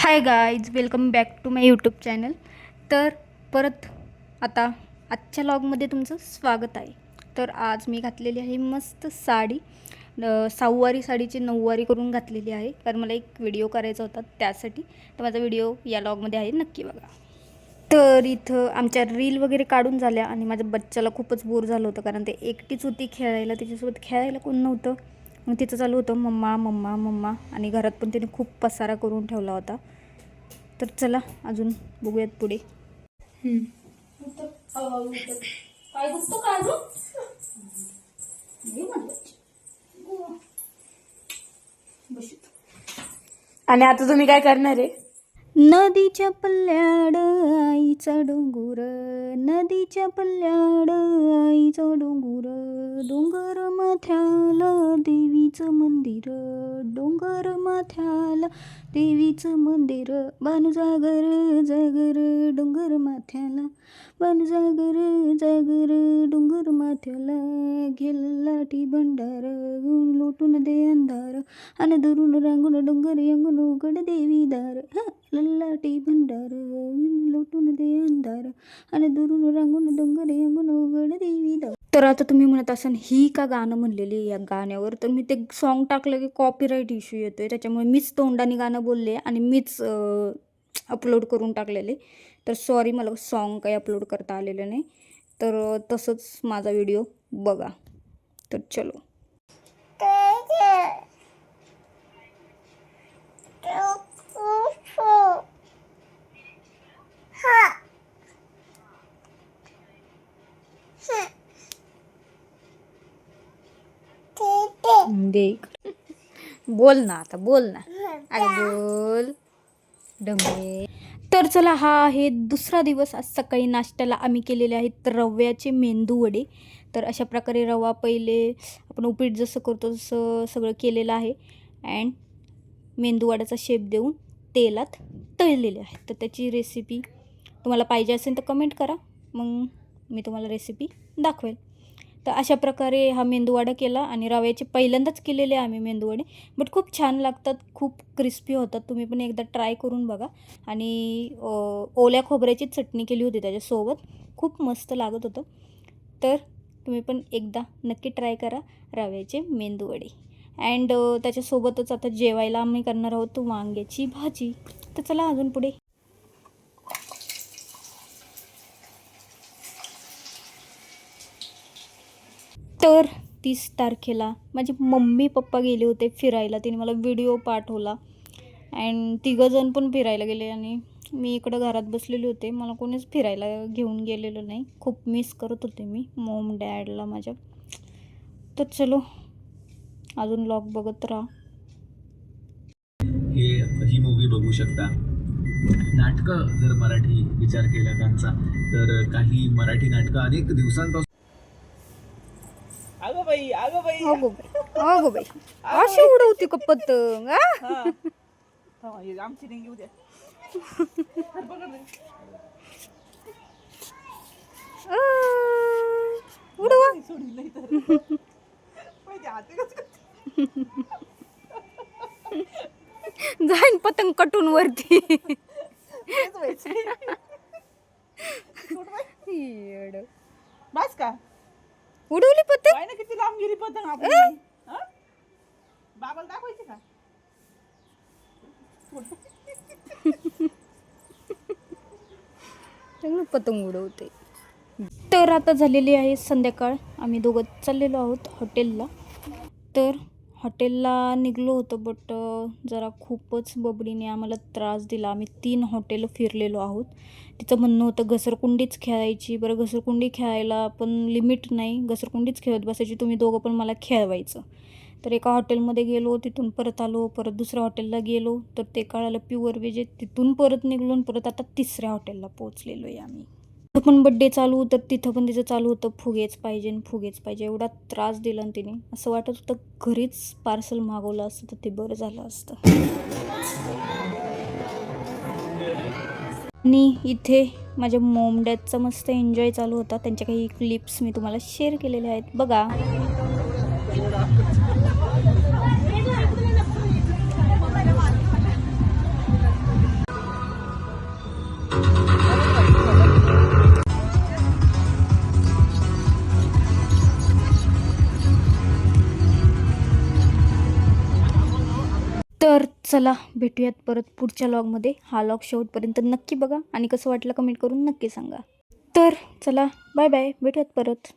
High guys, welcome back to my YouTube channel. तर परत आता आजच्या व्लॉगमध्ये तुमचं स्वागत आहे. तर आज मी घातलेली आहे मस्त साडी. सहावारी साडीची नऊवारी करून घातलेली आहे, कारण मला एक व्हिडिओ करायचा होता त्यासाठी. तर माझा व्हिडिओ या व्लॉगमध्ये आहे, नक्की बघा. तर इथं आमच्या रील वगैरे काढून झाल्या आणि माझ्या बच्चाला खूपच बोर झालं होतं, कारण ते एकटीच होती खेळायला, तिच्यासोबत खेळायला कोण नव्हतं. मग तिचं चालू होतं मम्मा मम्मा मम्मा, आणि घरात पण तिने खूप पसारा करून ठेवला होता. तर चला अजून बघूयात पुढे. काय दुखतं का अजून? आणि आता तुम्ही काय करणार आहे? नदीच्या पल्ल्याड आईचा डोंगर, नदीच्या पल्ल्याड आईचा डोंगर, डोंगर माथ्याला देवीचं मंदिर, डोंगर माथ्याला देवीचं मंदिर, बानू जागर जागर डोंगर माथ्याला, बानू जागर जागर डोंगर माथ्याला, घेलाटी भंडार लोटून दे अंधार, आणि दुरून रांगून डोंगर यंगून उघड देवी दार, लल्लाटी भंडार लोटून दे अंधार, आणि दुरून रांगून डोंगर यंगून उघड देवी दार. तर आता तुम्ही म्हणत असाल ही का गाणं म्हणलेली या गाण्यावर, तर मी ते सॉन्ग टाकलं की कॉपीराईट इश्यू येतोय, त्याच्यामुळे मीच तोंडाने गाणं बोलले आणि मीच अपलोड करून टाकलेले. तर सॉरी, मला सॉन्ग काही अपलोड करता आलेलं नाही. तर तसंच माझा व्हिडिओ बघा. तर चलो. देख, बोल ना आता, बोल ना, अगं बोल डमे. तर चला, हा आहे दुसरा दिवस. आज सकाळी नाश्त्याला आम्ही केलेले आहेत रव्याचे मेंदू वडे. तर अशा प्रकारे रवा पहिले आपण उपीट जसं करतो तसं सगळं केलेलं आहे, अँड मेंदू वड्याचा शेप देऊन तेलात तळलेले आहेत. तर त्याची रेसिपी तुम्हाला पाहिजे असेल तर कमेंट करा, मग मी तुम्हाला रेसिपी दाखवेल. तर अशा प्रकारे हा मेंदूवडा केला, आणि रव्याचे पहिल्यांदाच केलेले आम्ही मेंदूवडे, बट खूप छान लागतात, खूप क्रिस्पी होतात. तुम्ही पण एकदा ट्राय करून बघा. आणि ओल्या खोबऱ्याची चटणी केली होती त्याच्यासोबत, खूप मस्त लागत होतं. तर तुम्ही पण एकदा नक्की ट्राय करा रव्याचे मेंदूवडे. अँड त्याच्यासोबतच आता जेवायला आम्ही करणार आहोत वांग्याची भाजी. तर चला अजून पुढे. तर 30 तारखेला माझे मम्मी पप्पा गेले होते फिरायला. तिने मला व्हिडिओ पाठवला, अँड तिघंजण पण फिरायला गेले, आणि मी इकडं घरात बसलेले होते. मला कोणीच फिरायला घेऊन गेलेलं नाही. खूप मिस करत होते मी मॉम डॅडला माझ्या. तर चलो, अजून व्लॉग बघत राहा. ही मूवी बघू शकता. नाटकं जर मराठी विचार केला त्यांचा, तर काही मराठी नाटकं अनेक दिवसांपासून. अगो बाई, अगो बाई, अगो बाई, अगो बाई, अशी उडवती का पतंग? आमची नाही घेऊ द्या. उडवा. जाईन पतंग कटून वरती. बस का उडवली पतंग. काय ना, किती लांब गेली पतंग आपली. बाबाला दाखवायची का? चांगलं पतंग उडवते. तर आता झालेली आहे संध्याकाळ. आम्ही दोघं चाललेलो आहोत हॉटेलला. तर हॉटेलला निघलो होतो, बट जरा खूपच बबडीने आम्हाला त्रास दिला. आम्ही 3 हॉटेल फिरलेलो आहोत. तिचं म्हणणं होतं घसरकुंडीच खेळायची. बरं, घसरकुंडी खेळायला पण लिमिट नाही, घसरकुंडीच खेळत बसायची, तुम्ही दोघं पण मला खेळवायचं. तर एका हॉटेलमध्ये गेलो, तिथून परत आलो, परत दुसऱ्या हॉटेलला गेलो, तर ते कळालं प्युअर व्हेज. तिथून परत निघलो, परत आता तिसऱ्या हॉटेलला पोहोचलेलो आहे आम्ही. तिथं पण बड्डे चालू, तर तिथं पण तिचं चालू होतं फुगेच पाहिजे फुगेच पाहिजे. एवढा त्रास दिला ना तिने, असं वाटत होतं घरीच पार्सल मागवलं असतं तर ते बरं झालं असतं. आणि इथे माझ्या मॉम डॅडचा मस्त एन्जॉय चालू होता. त्यांच्या काही क्लिप्स मी तुम्हाला शेअर केलेल्या आहेत, बघा. तर चला भेटूयात परत पुढच्या लॉगमध्ये. हा लॉग शेवटपर्यंत नक्की बघा आणि कसं वाटलं कमेंट करून नक्की सांगा. तर चला बाय बाय, भेटूयात परत.